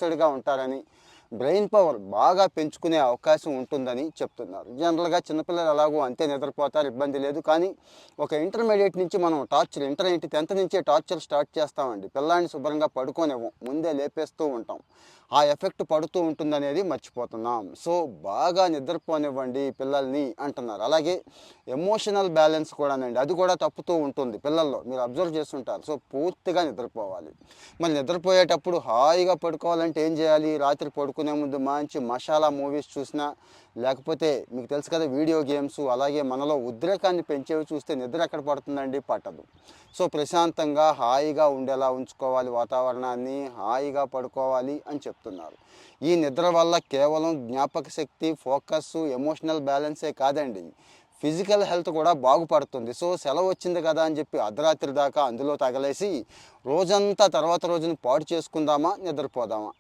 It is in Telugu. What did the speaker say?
రిలాక్స్డ్గా ఉంటారని, బ్రెయిన్ పవర్ బాగా పెంచుకునే అవకాశం ఉంటుందని చెప్తున్నారు. జనరల్గా చిన్నపిల్లలు ఎలాగో అంతే నిద్రపోతారు, ఇబ్బంది లేదు. కానీ ఒక ఇంటర్మీడియట్ నుంచి మనం టార్చర్, ఇంటర్ ఏంటి 10th నుంచే టార్చర్ స్టార్ట్ చేస్తామండి. పిల్లాడిని శుభ్రంగా పడుకోనివ్వం, ముందే లేపేస్తూ ఉంటాం. ఆ ఎఫెక్ట్ పడుతూ ఉంటుందనేది మర్చిపోతున్నాం. సో బాగా నిద్రపోనివ్వండి పిల్లల్ని అంటున్నారు. అలాగే ఎమోషనల్ బ్యాలెన్స్ కూడానండి, అది కూడా తప్పుతూ ఉంటుంది పిల్లల్లో, మీరు అబ్జర్వ్ చేస్తుంటారు. సో పూర్తిగా నిద్రపోవాలి. మరి నిద్రపోయేటప్పుడు హాయిగా పడుకోవాలంటే ఏం చేయాలి? రాత్రి పడుకునే ముందు మంచి మసాలా మూవీస్ చూసినా, లేకపోతే మీకు తెలుసు కదా వీడియో గేమ్స్, అలాగే మనలో ఉద్రేకాన్ని పెంచేవి చూస్తే నిద్ర ఎక్కడ పడుతుందండి? పట్టదు. సో ప్రశాంతంగా హాయిగా ఉండేలా ఉంచుకోవాలి వాతావరణాన్ని, హాయిగా పడుకోవాలి అని చెప్తున్నారు. ఈ నిద్ర వల్ల కేవలం జ్ఞాపక శక్తి, ఫోకస్, ఎమోషనల్ బ్యాలెన్సే కాదండి, ఫిజికల్ హెల్త్ కూడా బాగుపడుతుంది. సో సెలవు వచ్చింది కదా అని చెప్పి అర్ధరాత్రి దాకా అందులో తగలేసి రోజంతా తర్వాత రోజున పాడు చేసుకుందామా, నిద్రపోదామా?